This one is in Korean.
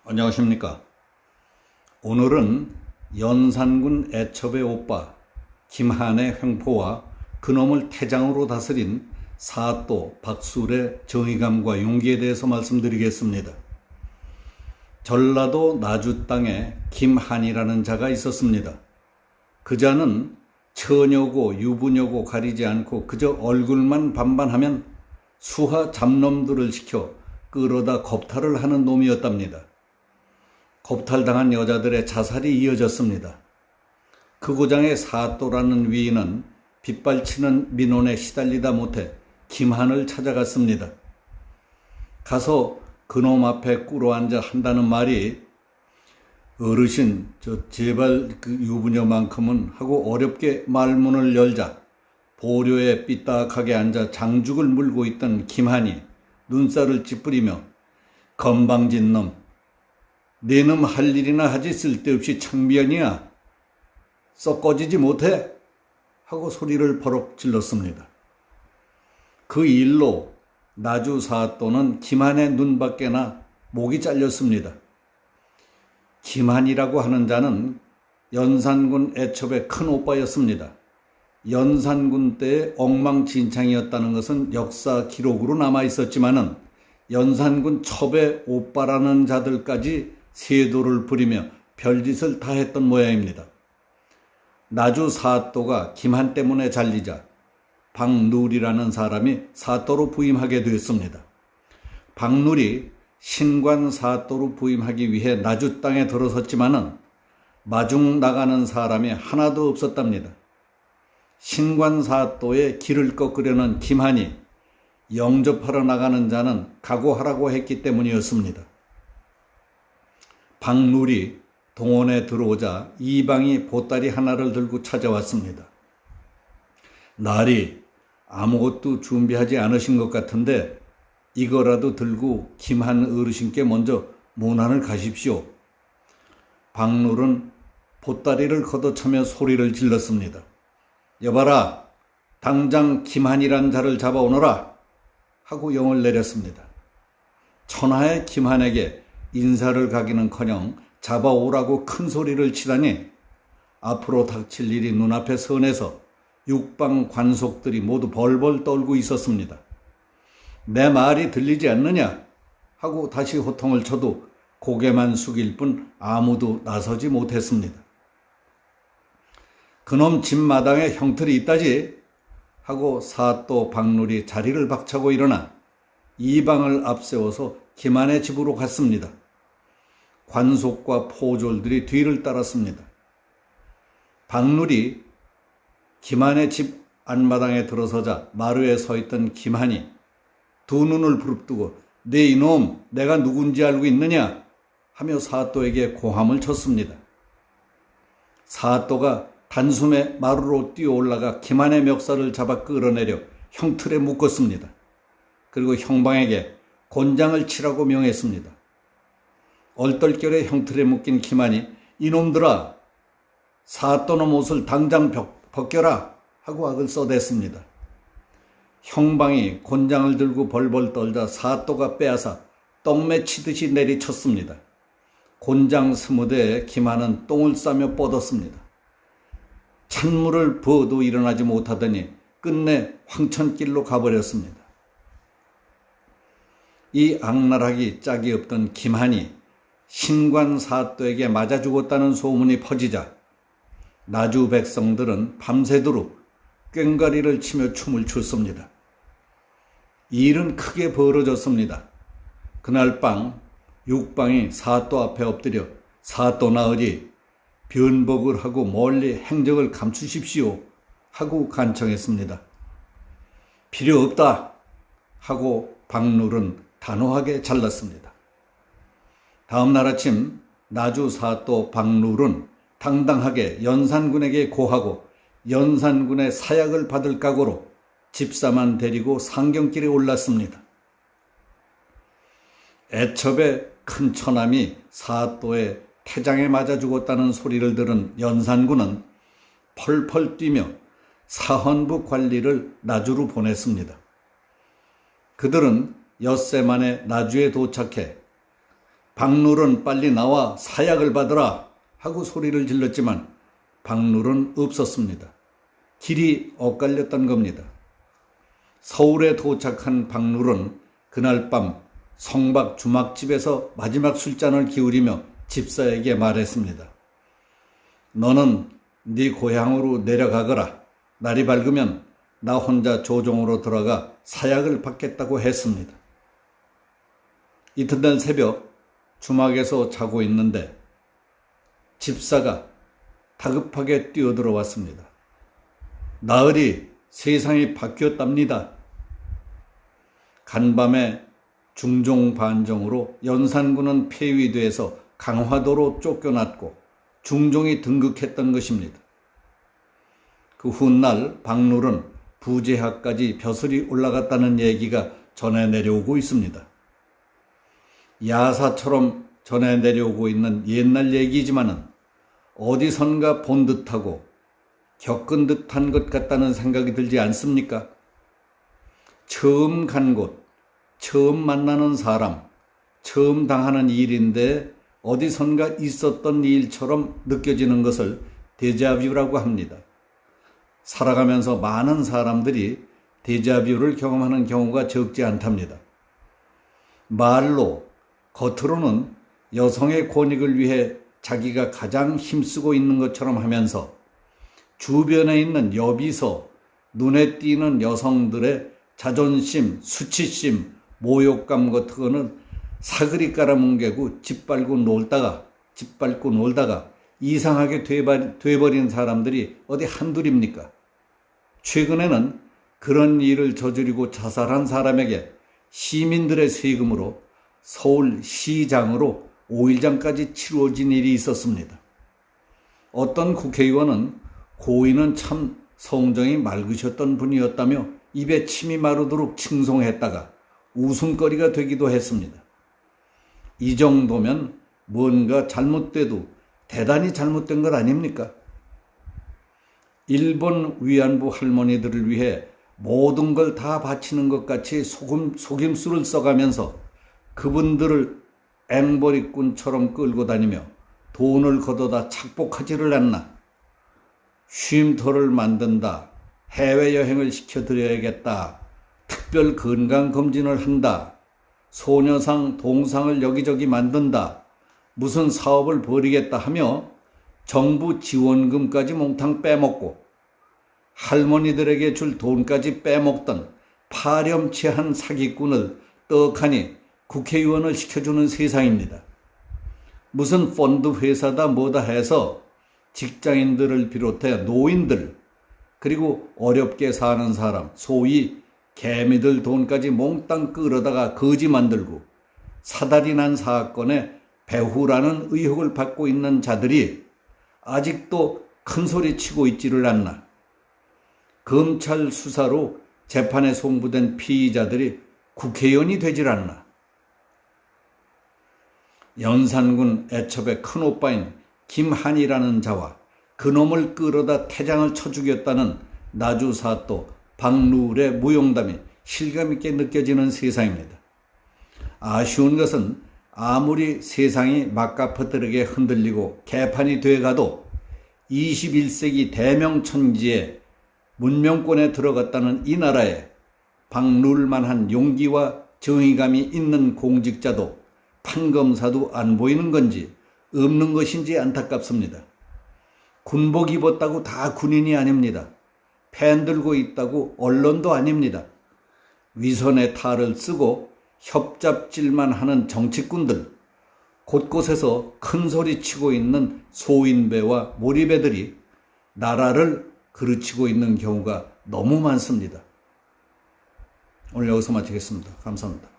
안녕하십니까. 오늘은 연산군 애첩의 오빠 김한의 횡포와 그놈을 태장으로 다스린 사또 박술의 정의감과 용기에 대해서 말씀드리겠습니다. 전라도 나주 땅에 김한이라는 자가 있었습니다. 그 자는 처녀고 유부녀고 가리지 않고 그저 얼굴만 반반하면 수하 잡놈들을 시켜 끌어다 겁탈을 하는 놈이었답니다. 겁탈당한 여자들의 자살이 이어졌습니다. 그 고장의 사또라는 위인은 빗발치는 민원에 시달리다 못해 김한을 찾아갔습니다. 가서 그놈 앞에 꿇어앉아 한다는 말이 어르신 제발 그 유부녀만큼은 하고 어렵게 말문을 열자 보료에 삐딱하게 앉아 장죽을 물고 있던 김한이 눈살을 찌푸리며 건방진 놈 네 놈 할 일이나 하지 쓸데없이 창비하니야 썩 꺼지지 못해 하고 소리를 버럭 질렀습니다. 그 일로 나주 사또는 김한의 눈밖에나 목이 잘렸습니다. 김한이라고 하는 자는 연산군 애첩의 큰 오빠였습니다. 연산군 때의 엉망진창이었다는 것은 역사 기록으로 남아 있었지만은 연산군 첩의 오빠라는 자들까지 세도를 부리며 별짓을 다 했던 모양입니다. 나주 사또가 김한 때문에 잘리자 박누리라는 사람이 사또로 부임하게 되었습니다. 박누리 신관 사또로 부임하기 위해 나주 땅에 들어섰지만은 마중 나가는 사람이 하나도 없었답니다. 신관 사또의 길을 꺾으려는 김한이 영접하러 나가는 자는 각오하라고 했기 때문이었습니다. 박누리 동원에 들어오자 이방이 보따리 하나를 들고 찾아왔습니다. 날이 아무것도 준비하지 않으신 것 같은데 이거라도 들고 김한 어르신께 먼저 문안을 가십시오. 박누리는 보따리를 걷어차며 소리를 질렀습니다. 여봐라, 당장 김한이란 자를 잡아오너라 하고 영을 내렸습니다. 천하의 김한에게 인사를 가기는커녕 잡아오라고 큰 소리를 치다니 앞으로 닥칠 일이 눈앞에 선해서 육방 관속들이 모두 벌벌 떨고 있었습니다. 내 말이 들리지 않느냐 하고 다시 호통을 쳐도 고개만 숙일 뿐 아무도 나서지 못했습니다. 그놈 집마당에 형틀이 있다지 하고 사또 박누리 자리를 박차고 일어나 이방을 앞세워서 김한의 집으로 갔습니다. 관속과 포졸들이 뒤를 따랐습니다. 박누리 김한의 집 안마당에 들어서자 마루에 서 있던 김한이 두 눈을 부릅뜨고 네 이놈 내가 누군지 알고 있느냐 하며 사또에게 고함을 쳤습니다. 사또가 단숨에 마루로 뛰어 올라가 김한의 멱살을 잡아 끌어내려 형틀에 묶었습니다. 그리고 형방에게 곤장을 치라고 명했습니다. 얼떨결에 형틀에 묶인 김한이 이놈들아 사또놈 옷을 당장 벗겨라 하고 악을 써댔습니다. 형방이 곤장을 들고 벌벌 떨자 사또가 빼앗아 똥매 치듯이 내리쳤습니다. 곤장 20대에 김한은 똥을 싸며 뻗었습니다. 찬물을 부어도 일어나지 못하더니 끝내 황천길로 가버렸습니다. 이 악랄하기 짝이 없던 김한이 신관 사또에게 맞아 죽었다는 소문이 퍼지자 나주 백성들은 밤새도록 꽹과리를 치며 춤을 췄습니다. 이 일은 크게 벌어졌습니다. 그날 밤 육방이 사또 앞에 엎드려 사또 나으리 변복을 하고 멀리 행적을 감추십시오 하고 간청했습니다. 필요 없다 하고 박누리는 단호하게 잘랐습니다. 다음 날 아침 나주 사또 박누리는 당당하게 연산군에게 고하고 연산군의 사약을 받을 각오로 집사만 데리고 상경길에 올랐습니다. 애첩의 큰 처남이 사또의 태장에 맞아 죽었다는 소리를 들은 연산군은 펄펄 뛰며 사헌부 관리를 나주로 보냈습니다. 그들은 엿새 만에 나주에 도착해 박룰은 빨리 나와 사약을 받으라 하고 소리를 질렀지만 박룰은 없었습니다. 길이 엇갈렸던 겁니다. 서울에 도착한 박룰은 그날 밤 성박 주막집에서 마지막 술잔을 기울이며 집사에게 말했습니다. 너는 네 고향으로 내려가거라. 날이 밝으면 나 혼자 조정으로 들어가 사약을 받겠다고 했습니다. 이튿날 새벽 주막에서 자고 있는데 집사가 다급하게 뛰어들어왔습니다. 나으리, 세상이 바뀌었답니다. 간밤에 중종반정으로 연산군은 폐위돼서 강화도로 쫓겨났고 중종이 등극했던 것입니다. 그 훗날 박룰은 부재하까지 벼슬이 올라갔다는 얘기가 전해 내려오고 있습니다. 야사처럼 전해 내려오고 있는 옛날 얘기지만은 어디선가 본 듯하고 겪은 듯한 것 같다는 생각이 들지 않습니까? 처음 간 곳, 처음 만나는 사람, 처음 당하는 일인데 어디선가 있었던 일처럼 느껴지는 것을 데자뷰라고 합니다. 살아가면서 많은 사람들이 데자뷰를 경험하는 경우가 적지 않답니다. 말로, 겉으로는 여성의 권익을 위해 자기가 가장 힘쓰고 있는 것처럼 하면서 주변에 있는 여비서, 눈에 띄는 여성들의 자존심, 수치심, 모욕감 같은 거는 사그리 깔아뭉개고 짓밟고 놀다가 이상하게 돼버린 사람들이 어디 한둘입니까? 최근에는 그런 일을 저지르고 자살한 사람에게 시민들의 세금으로 서울시장으로 5일장까지 치루어진 일이 있었습니다. 어떤 국회의원은 고인은 참 성정이 맑으셨던 분이었다며 입에 침이 마르도록 칭송했다가 웃음거리가 되기도 했습니다. 이 정도면 뭔가 잘못돼도 대단히 잘못된 것 아닙니까? 일본 위안부 할머니들을 위해 모든 걸 다 바치는 것 같이 속임수를 써가면서 그분들을 앵벌이꾼처럼 끌고 다니며 돈을 걷어다 착복하지를 않나. 쉼터를 만든다. 해외여행을 시켜드려야겠다. 특별 건강검진을 한다. 소녀상, 동상을 여기저기 만든다. 무슨 사업을 벌이겠다 하며 정부 지원금까지 몽탕 빼먹고 할머니들에게 줄 돈까지 빼먹던 파렴치한 사기꾼을 떡하니 국회의원을 시켜주는 세상입니다. 무슨 펀드 회사다 뭐다 해서 직장인들을 비롯해 노인들 그리고 어렵게 사는 사람 소위 개미들 돈까지 몽땅 끌어다가 거지 만들고 사달이 난 사건에 배후라는 의혹을 받고 있는 자들이 아직도 큰소리치고 있지를 않나. 검찰 수사로 재판에 송부된 피의자들이 국회의원이 되질 않나. 연산군 애첩의 큰오빠인 김한이라는 자와 그놈을 끌어다 태장을 쳐 죽였다는 나주사또 박룰의 무용담이 실감있게 느껴지는 세상입니다. 아쉬운 것은 아무리 세상이 막가퍼들에게 흔들리고 개판이 돼가도 21세기 대명천지에 문명권에 들어갔다는 이 나라에 박룰만한 용기와 정의감이 있는 공직자도 판검사도 안 보이는 건지 없는 것인지 안타깝습니다. 군복 입었다고 다 군인이 아닙니다. 펜 들고 있다고 언론도 아닙니다. 위선의 탈을 쓰고 협잡질만 하는 정치꾼들, 곳곳에서 큰소리 치고 있는 소인배와 몰입배들이 나라를 그르치고 있는 경우가 너무 많습니다. 오늘 여기서 마치겠습니다. 감사합니다.